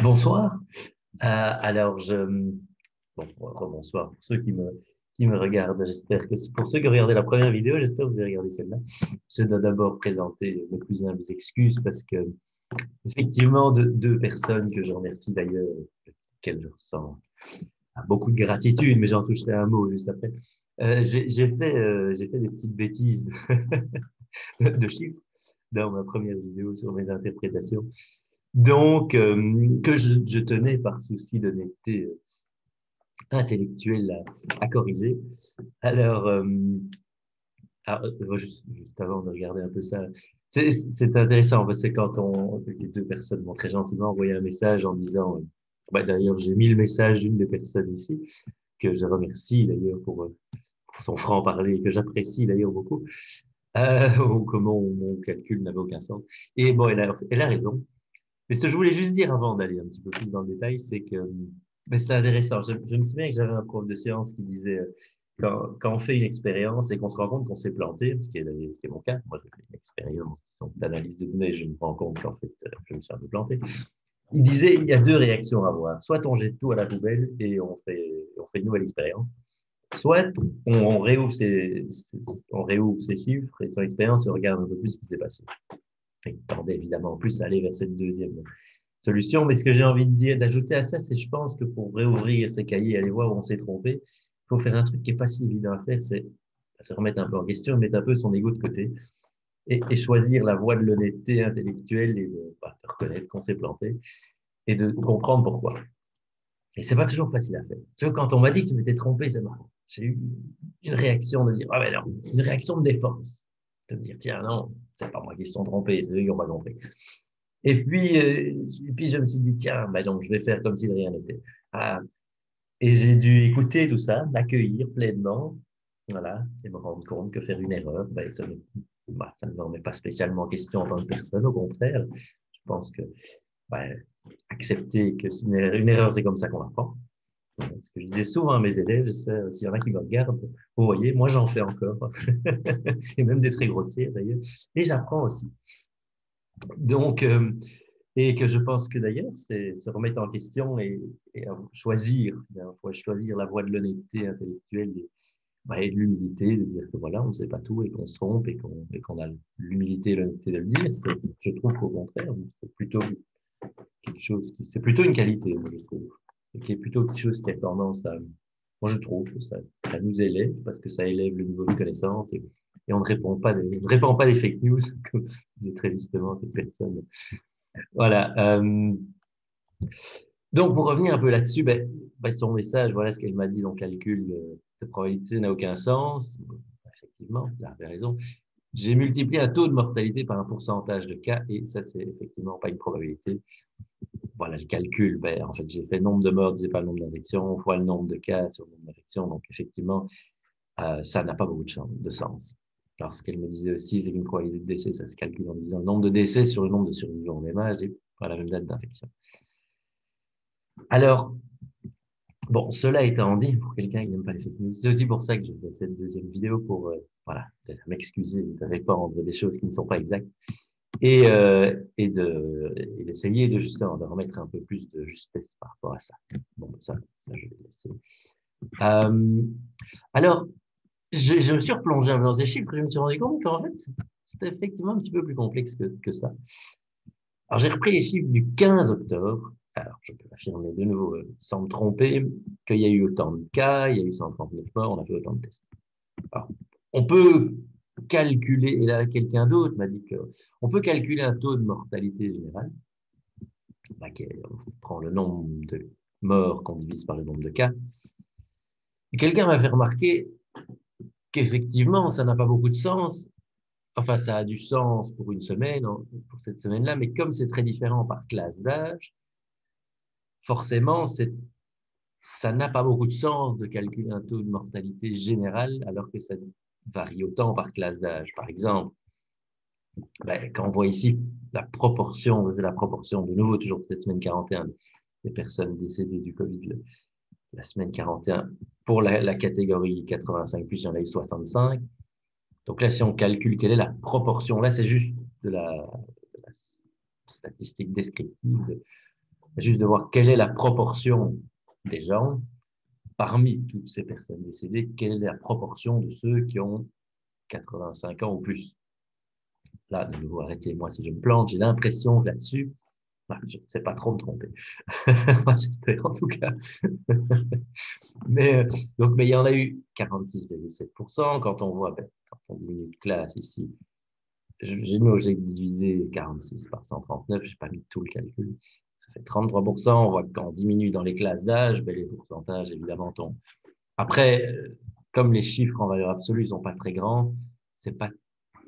Bonsoir. Alors, bon, bonsoir pour ceux qui me regardent. J'espère que pour ceux qui ont regardé la première vidéo, j'espère que vous avez regardé celle-là. Je dois d'abord présenter mes plus humbles excuses parce que, effectivement, deux personnes que je remercie d'ailleurs, auxquelles je ressens beaucoup de gratitude, mais j'en toucherai un mot juste après. J'ai fait des petites bêtises de chiffres dans ma première vidéo sur mes interprétations. Donc, que je tenais par souci d'honnêteté intellectuelle à corriger. Alors, juste avant de regarder un peu ça, c'est intéressant parce que les deux personnes m'ont très gentiment envoyé un message en disant, d'ailleurs, j'ai mis le message d'une des personnes ici, que je remercie d'ailleurs pour son franc-parler, que j'apprécie d'ailleurs beaucoup, comment mon calcul n'avait aucun sens. Et bon, elle a raison. Mais ce que je voulais juste dire avant d'aller un petit peu plus dans le détail, c'est que c'est intéressant. Je me souviens que j'avais un prof de sciences qui disait quand on fait une expérience et qu'on se rend compte qu'on s'est planté, ce qui est mon cas, moi j'ai fait une expérience d'analyse de données, je me rends compte qu'en fait je me suis un peu planté. Il disait il y a deux réactions à avoir. Soit on jette tout à la poubelle et on fait une nouvelle expérience. Soit on réouvre ses chiffres et son expérience et on regarde un peu plus ce qui s'est passé. Il tendait évidemment en plus à aller vers cette deuxième solution. Mais ce que j'ai envie de dire, d'ajouter à ça, c'est je pense que pour réouvrir ces cahiers, aller voir où on s'est trompé, il faut faire un truc qui est pas si évident à faire, c'est se remettre un peu en question, mettre un peu son ego de côté et choisir la voie de l'honnêteté intellectuelle et de reconnaître qu'on s'est planté et de comprendre pourquoi. Et c'est pas toujours facile à faire. Tu vois, quand on m'a dit que je m'étais trompé, c'est marrant. J'ai eu une réaction de dire, ah ben non, une réaction de défense. De me dire, tiens, non, c'est pas moi qui se sont trompés, c'est eux qui ont pas compris. Et puis, je me suis dit, tiens, bah donc, je vais faire comme si de rien n'était. Ah, et j'ai dû écouter tout ça, l'accueillir pleinement, voilà, et me rendre compte que faire une erreur, ça ne me remet pas spécialement en question en tant que personne, au contraire. Je pense que bah, accepter que une erreur, c'est comme ça qu'on apprend. Ce que je disais souvent à mes élèves, j'espère s'il y en a qui me regardent, vous voyez, moi j'en fais encore, et même des très grossiers d'ailleurs, et j'apprends aussi. Donc, et que je pense que d'ailleurs, c'est se remettre en question et choisir, il faut choisir la voie de l'honnêteté intellectuelle et de l'humilité, de dire que voilà, on ne sait pas tout et qu'on se trompe et qu'on a l'humilité et l'honnêteté de le dire. Je trouve qu'au contraire, c'est plutôt quelque chose, c'est plutôt une qualité, moi, je trouve, et qui est plutôt quelque chose qui a tendance à, moi je trouve que ça nous élève parce que ça élève le niveau de connaissance et on ne répand pas des fake news, comme disait très justement cette personne. Voilà. Donc, pour revenir un peu là-dessus, son message, voilà ce qu'elle m'a dit, donc calcul de probabilité n'a aucun sens. Effectivement, elle avait raison. J'ai multiplié un taux de mortalité par un pourcentage de cas et ça, c'est effectivement pas une probabilité. Voilà, le calcul, en fait, j'ai fait le nombre de morts, c'est pas le nombre d'infections, fois le nombre de cas sur le nombre d'infections. Donc, effectivement, ça n'a pas beaucoup de sens. Alors, ce qu'elle me disait aussi, c'est qu'une probabilité de décès, ça se calcule en disant le nombre de décès sur le nombre de survivants au même âge et pas la même date d'infection. Alors, bon, cela étant dit, pour quelqu'un qui n'aime pas les fake news, c'est aussi pour ça que je fais cette deuxième vidéo pour voilà, m'excuser de répandre des choses qui ne sont pas exactes et d'essayer de justement de remettre un peu plus de justesse par rapport à ça. Bon, ça je vais laisser. Euh, alors, je me suis replongé dans ces chiffres et je me suis rendu compte qu'en fait, c'était effectivement un petit peu plus complexe que ça. Alors, j'ai repris les chiffres du 15 octobre. Alors, je peux affirmer de nouveau, sans me tromper, qu'il y a eu autant de cas, il y a eu 139 morts, on a fait autant de tests. Alors, on peut calculer, et là, quelqu'un d'autre m'a dit on peut calculer un taux de mortalité générale, on prend le nombre de morts qu'on divise par le nombre de cas. Et quelqu'un m'a fait remarquer qu'effectivement, ça n'a pas beaucoup de sens. Enfin, ça a du sens pour une semaine, pour cette semaine-là, mais comme c'est très différent par classe d'âge, forcément, ça n'a pas beaucoup de sens de calculer un taux de mortalité général alors que ça varie autant par classe d'âge. Par exemple, quand on voit ici c'est la proportion, de nouveau, toujours cette semaine 41, des personnes décédées du Covid, la semaine 41, pour la catégorie 85+, il y en a eu 65. Donc là, si on calcule quelle est la proportion, là, c'est juste de la statistique descriptive juste de voir quelle est la proportion des gens, parmi toutes ces personnes décédées, quelle est la proportion de ceux qui ont 85 ans ou plus. Là, de nouveau, arrêtez-moi si je me plante, j'ai l'impression que là-dessus, je ne sais pas trop me tromper. Moi, j'espère en tout cas. Mais, mais il y en a eu 46,7%. Quand on voit, quand on diminue de classe ici, j'ai divisé 46 par 139, je n'ai pas mis tout le calcul. Ça fait 33%. On voit que quand on diminue dans les classes d'âge, les pourcentages, évidemment, tombent. Après, comme les chiffres en valeur absolue ne sont pas très grands, c'est pas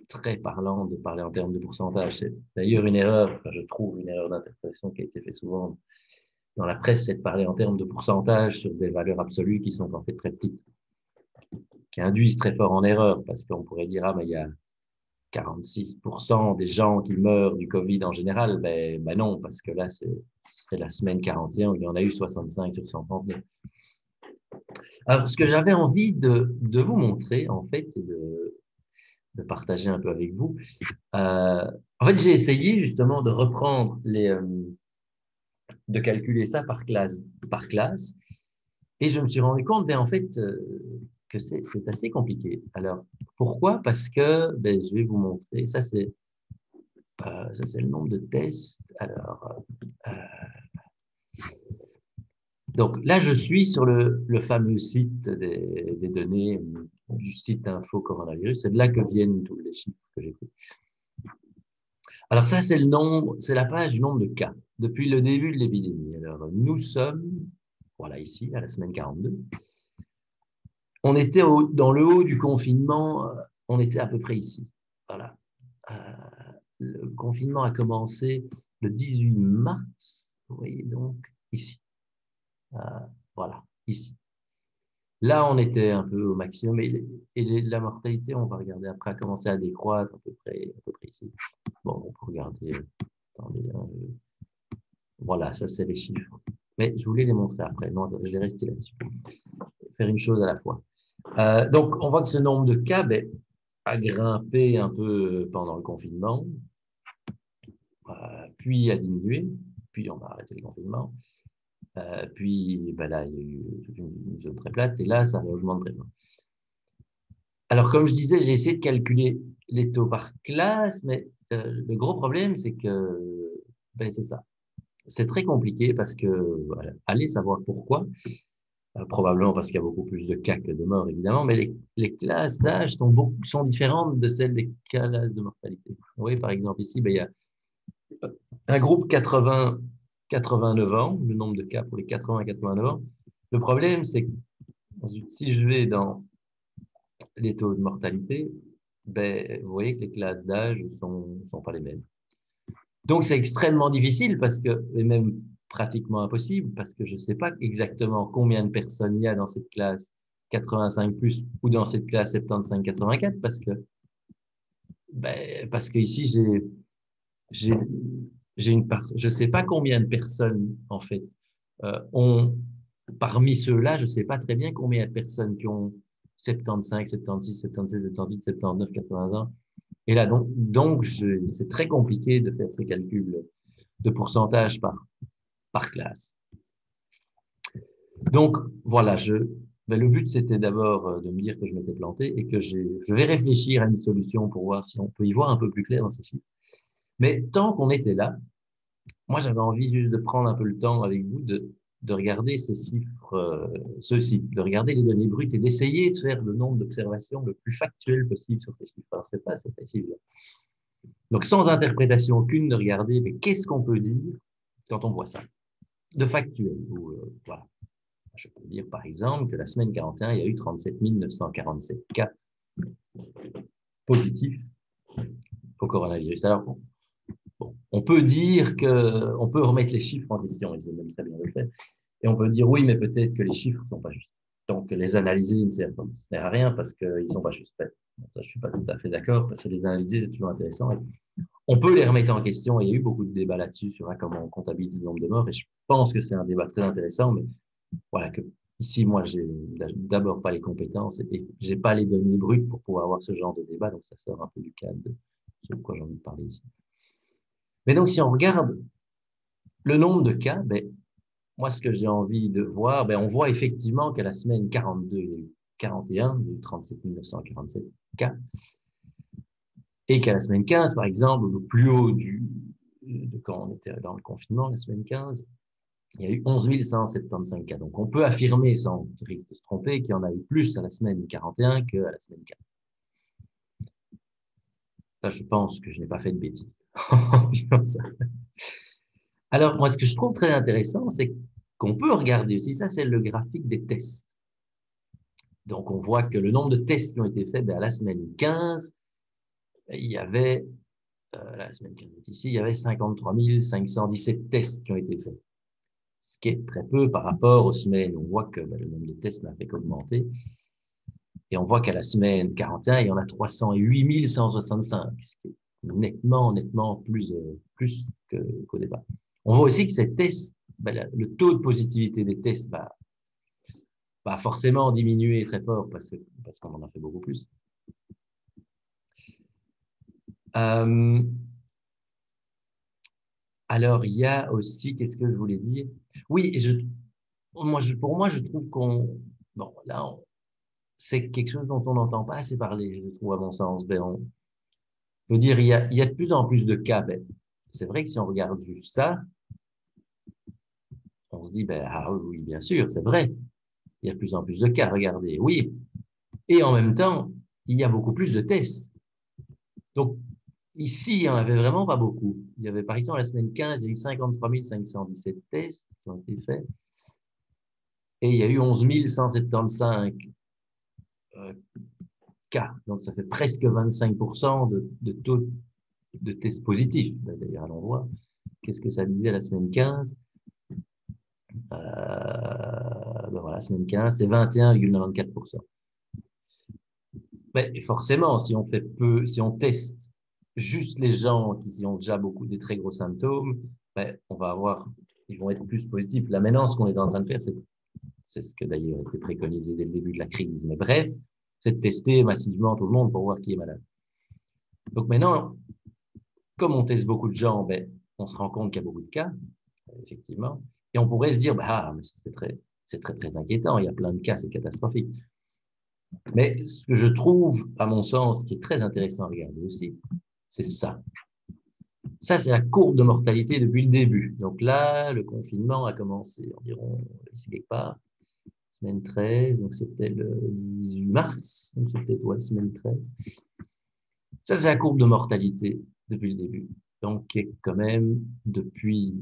très parlant de parler en termes de pourcentage. C'est d'ailleurs une erreur, enfin, je trouve une erreur d'interprétation qui a été faite souvent dans la presse, c'est de parler en termes de pourcentage sur des valeurs absolues qui sont en fait très petites, qui induisent très fort en erreur, parce qu'on pourrait dire, ah, mais il y a 46% des gens qui meurent du Covid en général. Ben non, parce que là, c'est la semaine 41 où il y en a eu 65 sur 139. Alors, ce que j'avais envie de vous montrer, en fait, et de partager un peu avec vous, en fait, j'ai essayé justement de reprendre de calculer ça par classe, et je me suis rendu compte, en fait, que c'est assez compliqué. Alors, pourquoi? Parce que, je vais vous montrer, ça c'est le nombre de tests. Alors, donc là, je suis sur le fameux site des données du site info coronavirus. C'est de là que viennent tous les chiffres que j'ai pris. Alors ça, c'est le nombre, c'est la page du nombre de cas depuis le début de l'épidémie. Alors, nous sommes, voilà, ici, à la semaine 42. On était dans le haut du confinement, on était à peu près ici. Voilà. Euh, le confinement a commencé le 18 mars, vous voyez donc ici. Voilà, ici. Là, on était un peu au maximum et la mortalité, on va regarder après, a commencé à décroître à peu près ici. Bon, on peut regarder. Attendez, voilà, ça c'est les chiffres. Mais je voulais les montrer après. Non, je vais rester là-dessus. Faire une chose à la fois. Donc, on voit que ce nombre de cas a grimpé un peu pendant le confinement, puis a diminué, puis on a arrêté le confinement. Puis là, il y a eu une zone très plate, et là, ça augmente très fort. Alors, comme je disais, j'ai essayé de calculer les taux par classe, mais le gros problème, c'est que c'est ça. C'est très compliqué parce que, voilà, allez savoir pourquoi. Probablement parce qu'il y a beaucoup plus de cas que de morts, évidemment, mais les classes d'âge sont différentes de celles des classes de mortalité. Vous voyez, par exemple, ici, il y a un groupe 89 ans, le nombre de cas pour les 80-89 ans. Le problème, c'est que si je vais dans les taux de mortalité, vous voyez que les classes d'âge sont pas les mêmes. Donc, c'est extrêmement difficile et même pratiquement impossible, parce que je ne sais pas exactement combien de personnes il y a dans cette classe 85 plus ou dans cette classe 75-84, parce que ici, j'ai, je ne sais pas combien de personnes, en fait, parmi ceux-là, je ne sais pas très bien combien de personnes qui ont 75, 76, 77, 78, 79, 80 ans. Et là, donc c'est très compliqué de faire ces calculs de pourcentage par classe. Donc, voilà, le but, c'était d'abord de me dire que je m'étais planté et que je vais réfléchir à une solution pour voir si on peut y voir un peu plus clair dans ce chiffre. Mais tant qu'on était là, moi, j'avais envie juste de prendre un peu le temps avec vous de regarder ces chiffres, ceux-ci, de regarder les données brutes et d'essayer de faire le nombre d'observations le plus factuel possible sur ces chiffres. Alors, c'est pas assez facile. Donc, sans interprétation aucune, de regarder, mais qu'est-ce qu'on peut dire quand on voit ça, de factuel. Voilà. Je peux dire, par exemple, que la semaine 41, il y a eu 37 947 cas positifs au coronavirus. Alors, bon, on peut dire on peut remettre les chiffres en question, ils ont même très bien le fait, et on peut dire oui, mais peut-être que les chiffres ne sont pas justes. Donc, les analyser ne sert à rien parce qu'ils ne sont pas justes. Ça, je ne suis pas tout à fait d'accord, parce que les analyser, c'est toujours intéressant. On peut les remettre en question, et il y a eu beaucoup de débats là-dessus, sur comment on comptabilise le nombre de morts, et je pense que c'est un débat très intéressant, mais voilà, ici, moi, j'ai d'abord pas les compétences et j'ai pas les données brutes pour pouvoir avoir ce genre de débat, donc ça sort un peu du cadre de ce de quoi j'ai envie de parler ici. Mais donc, si on regarde le nombre de cas, moi, ce que j'ai envie de voir, on voit effectivement qu'à la semaine 42, il y a eu 41, il y a eu 37 947 cas, et qu'à la semaine 15, par exemple, le plus haut de quand on était dans le confinement, la semaine 15, il y a eu 11 175 cas. Donc, on peut affirmer, sans risque de se tromper, qu'il y en a eu plus à la semaine 41 qu'à la semaine 15. Là, je pense que je n'ai pas fait de bêtises en disant ça. Alors, moi, ce que je trouve très intéressant, c'est qu'on peut regarder aussi, ça, c'est le graphique des tests. Donc, on voit que le nombre de tests qui ont été faits, à la semaine 15, il y avait, la semaine 15 ici, il y avait 53 517 tests qui ont été faits. Ce qui est très peu par rapport aux semaines. On voit que le nombre de tests n'a fait qu'augmenter. Et on voit qu'à la semaine 41, il y en a 308 165, ce qui est nettement plus qu'au départ. On voit aussi que ces tests, le taux de positivité des tests va forcément diminuer très fort parce qu'on en a fait beaucoup plus. Alors, il y a aussi, qu'est-ce que je voulais dire? Oui, pour moi, je trouve c'est quelque chose dont on n'entend pas assez parler, je trouve, à mon sens. On peut dire, il y a de plus en plus de cas. C'est vrai que si on regarde juste ça, on se dit, ah oui, bien sûr, c'est vrai. Il y a de plus en plus de cas, regardez. Oui. Et en même temps, il y a beaucoup plus de tests. Donc, ici, il n'y en avait vraiment pas beaucoup. Il y avait, par exemple, la semaine 15, il y a eu 53 517 tests qui ont été faits. Et il y a eu 11 175 cas. Donc, ça fait presque 25% de taux de tests positifs. D'ailleurs, allons voir. Qu'est-ce que ça disait la semaine 15? La semaine 15, c'est 21,94%. Mais forcément, si on teste juste les gens qui ont déjà des très gros symptômes, ils vont être plus positifs. Là, maintenant, ce qu'on est en train de faire, c'est ce que d'ailleurs a été préconisé dès le début de la crise. Mais bref, c'est de tester massivement tout le monde pour voir qui est malade. Donc maintenant, comme on teste beaucoup de gens, on se rend compte qu'il y a beaucoup de cas, effectivement. Et on pourrait se dire, mais c'est très inquiétant, il y a plein de cas, c'est catastrophique. Mais ce que je trouve, à mon sens, qui est très intéressant à regarder aussi, c'est ça. Ça, c'est la courbe de mortalité depuis le début. Donc là, le confinement a commencé environ, ici quelque part, semaine 13, donc c'était le 18 mars, donc c'était semaine 13. Ça, c'est la courbe de mortalité depuis le début. Donc, qui est quand même, depuis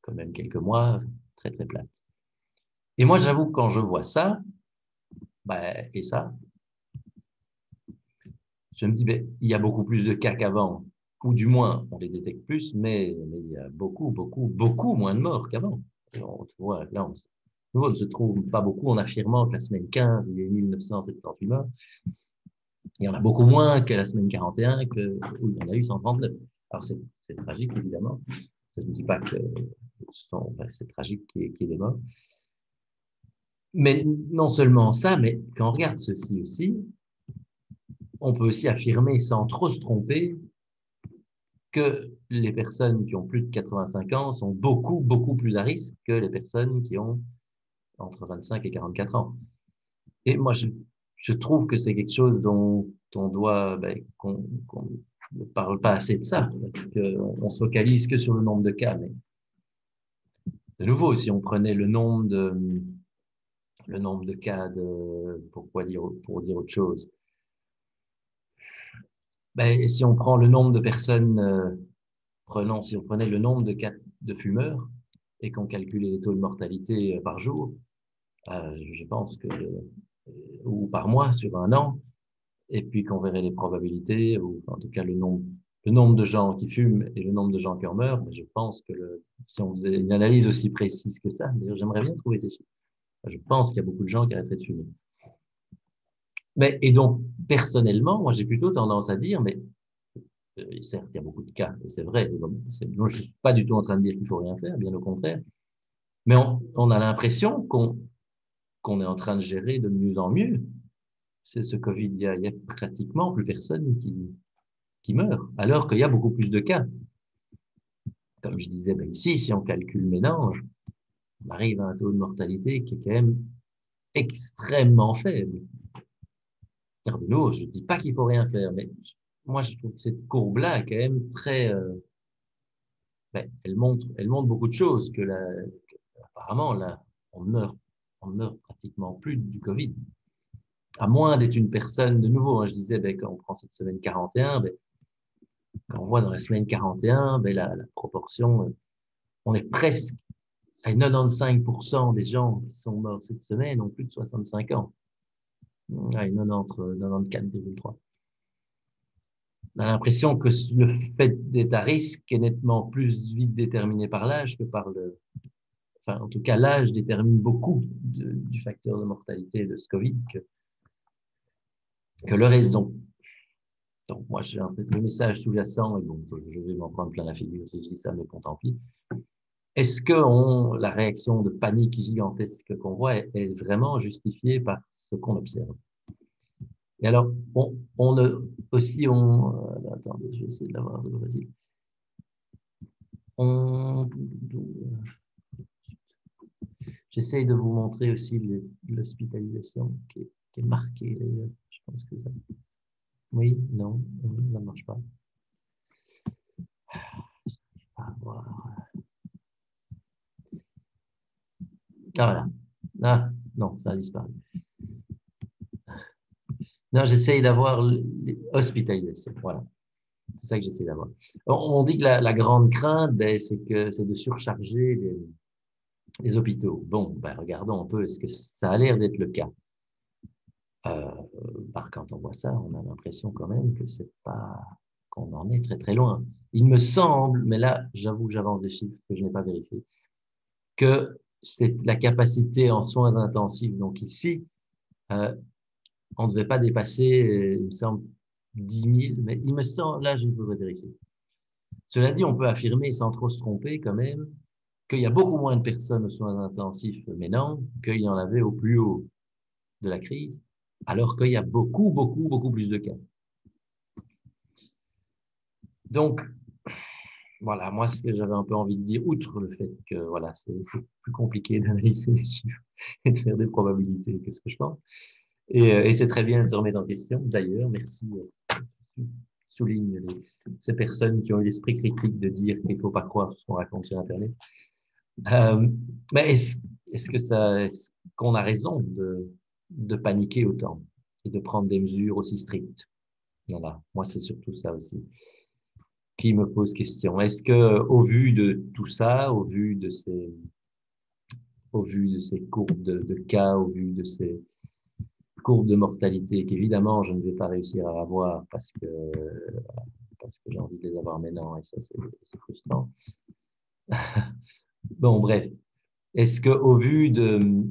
quand même quelques mois, très plate. Et moi, j'avoue, quand je vois ça, et ça, je me dis, il y a beaucoup plus de cas qu'avant, ou du moins, on les détecte plus, mais il y a beaucoup moins de morts qu'avant. On voit, là, on ne se trouve pas beaucoup en affirmant que la semaine 15, il y a eu 1978 morts. Il y en a beaucoup moins que la semaine 41, où il y en a eu 139. Alors, c'est tragique, évidemment. Je ne dis pas que c'est tragique qu'il y ait des morts. Mais non seulement ça, mais quand on regarde ceci aussi, on peut aussi affirmer sans trop se tromper que les personnes qui ont plus de 85 ans sont beaucoup plus à risque que les personnes qui ont entre 25 et 44 ans. Et moi, je trouve que c'est quelque chose dont on doit, qu'on ne parle pas assez de ça, parce qu'on se focalise que sur le nombre de cas. Mais de nouveau, si on prenait le nombre de cas pour dire autre chose, si on prend le nombre de personnes, si on prenait le nombre de cas de fumeurs et qu'on calculait les taux de mortalité par jour, je pense que, ou par mois sur un an, et puis qu'on verrait les probabilités, ou en tout cas le nombre de gens qui fument et le nombre de gens qui en meurent, je pense que si on faisait une analyse aussi précise que ça, d'ailleurs j'aimerais bien trouver ces chiffres. Je pense qu'il y a beaucoup de gens qui arrêteraient de fumer. Et donc, personnellement, moi j'ai plutôt tendance à dire, certes, il y a beaucoup de cas, et c'est vrai, moi, je ne suis pas du tout en train de dire qu'il faut rien faire, bien au contraire, mais on a l'impression qu'on est en train de gérer de mieux en mieux. C'est ce Covid, il y a pratiquement plus personne qui meurt, alors qu'il y a beaucoup plus de cas. Comme je disais, ben ici, si on calcule ménage, on arrive à un taux de mortalité qui est quand même extrêmement faible. De nouveau, je ne dis pas qu'il faut rien faire, mais moi, je trouve que cette courbe-là est quand même très, ben, elle montre beaucoup de choses, apparemment, là, on meurt pratiquement plus du Covid. À moins d'être une personne, de nouveau, hein, je disais, ben, quand on prend cette semaine 41, ben, quand on voit dans la semaine 41, ben, la proportion, on est presque à 95% des gens qui sont morts cette semaine ont plus de 65 ans. Ouais, 94,3. On a l'impression que le fait d'être à risque est nettement plus vite déterminé par l'âge que par enfin, en tout cas, l'âge détermine beaucoup du facteur de mortalité de ce Covid que le reste. Donc moi, j'ai un peu le message sous-jacent, et bon, je vais m'en prendre plein la figure si je dis ça, mais bon, tant pis. Est-ce que la réaction de panique gigantesque qu'on voit est vraiment justifiée par ce qu'on observe? Et alors, attendez, je vais essayer de l'avoir, c'est pas facile. On, J'essaye de vous montrer aussi l'hospitalisation qui est marquée, d'ailleurs. Je pense que ça. Oui, non, ça ne marche pas. Ah, voilà. Ah, voilà. Ah, non, ça a disparu. Non, j'essaye d'avoir l'hospitalisation. Voilà. C'est ça que j'essaie d'avoir. On dit que la grande crainte, ben, c'est de surcharger les hôpitaux. Bon, ben, regardons un peu, est-ce que ça a l'air d'être le cas? Euh, Quand on voit ça, on a l'impression quand même que c'est pas qu'on en est très très loin. Il me semble, mais là, j'avoue, j'avance des chiffres que je n'ai pas vérifiés, que c'est la capacité en soins intensifs. Donc ici, euh, on ne devait pas dépasser, il me semble, 10 000, mais il me semble, là, je voudrais vérifier. Cela dit, on peut affirmer, sans trop se tromper quand même, qu'il y a beaucoup moins de personnes aux soins intensifs maintenant qu'il y en avait au plus haut de la crise, alors qu'il y a beaucoup, beaucoup, beaucoup plus de cas. Donc, voilà, moi, ce que j'avais un peu envie de dire, outre le fait que voilà, c'est plus compliqué d'analyser les chiffres et de faire des probabilités que ce que je pense. Et c'est très bien de se remettre en question. D'ailleurs, merci. Souligne ces personnes qui ont eu l'esprit critique de dire qu'il ne faut pas croire tout ce qu'on raconte sur Internet. Mais est-ce qu'on a raison de paniquer autant et de prendre des mesures aussi strictes? Voilà, moi, c'est surtout ça aussi qui me pose question. Est-ce que, au vu de tout ça, au vu de ces courbes de cas, au vu de ces courbes de mortalité qu'évidemment je ne vais pas réussir à avoir parce que j'ai envie de les avoir maintenant et ça c'est frustrant. Bon, bref. Est-ce que au vu de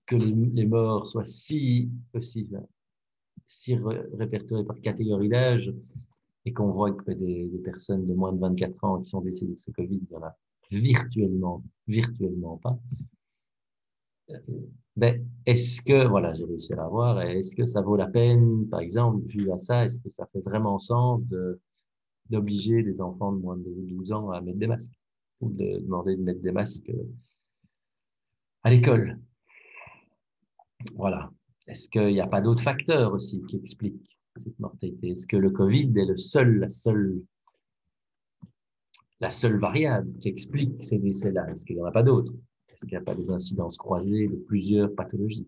que les morts soient si répertoriés par catégorie d'âge et qu'on voit que des personnes de moins de 24 ans qui sont décédées de ce Covid, il y en a virtuellement pas. Ben, est-ce que, voilà, j'ai réussi à l'avoir, est-ce que ça vaut la peine, par exemple, vu à ça, est-ce que ça fait vraiment sens d'obliger des enfants de moins de 12 ans à mettre des masques ou de demander de mettre des masques à l'école? Voilà. Est-ce qu'il n'y a pas d'autres facteurs aussi qui expliquent cette mortalité? Est-ce que le Covid est la seule variable qui explique ces décès-là? Est-ce qu'il n'y en a pas d'autres? Est-ce qu'il n'y a pas des incidences croisées de plusieurs pathologies?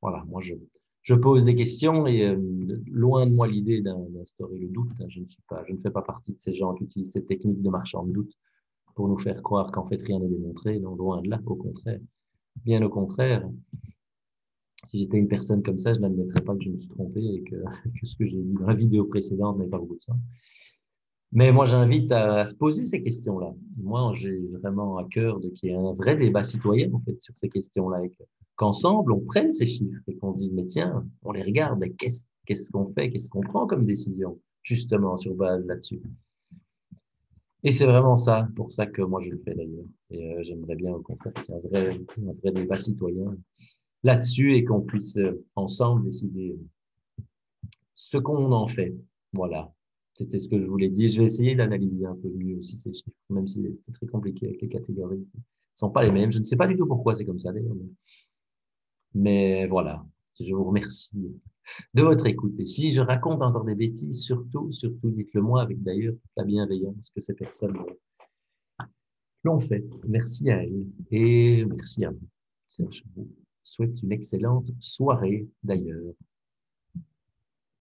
Voilà, moi je pose des questions et loin de moi l'idée d'instaurer le doute. Hein, je ne fais pas partie de ces gens qui utilisent cette technique de marchand de doute pour nous faire croire qu'en fait rien n'est démontré. Non, loin de là, au contraire. Bien au contraire, si j'étais une personne comme ça, je n'admettrais pas que je me suis trompé et que ce que j'ai dit dans la vidéo précédente n'est pas beaucoup de sens. Mais moi, j'invite à se poser ces questions-là. Moi, j'ai vraiment à cœur qu'il y ait un vrai débat citoyen, en fait, sur ces questions-là, et qu'ensemble, on prenne ces chiffres et qu'on se dise, mais tiens, on les regarde, et qu'est-ce qu'on fait, qu'est-ce qu'on prend comme décision, justement, sur base là-dessus. Et c'est vraiment ça, pour ça que moi, je le fais d'ailleurs. Et j'aimerais bien, au contraire, qu'il y ait un vrai débat citoyen là-dessus et qu'on puisse ensemble décider ce qu'on en fait. Voilà. C'était ce que je voulais dire. Je vais essayer d'analyser un peu mieux aussi ces chiffres, même si c'est très compliqué avec les catégories. Ils ne sont pas les mêmes. Je ne sais pas du tout pourquoi c'est comme ça d'ailleurs. Mais voilà, je vous remercie de votre écoute. Et si je raconte encore des bêtises, surtout, dites-le moi avec d'ailleurs toute la bienveillance que ces personnes l'ont fait. Merci à elles et merci à vous. Je vous souhaite une excellente soirée d'ailleurs.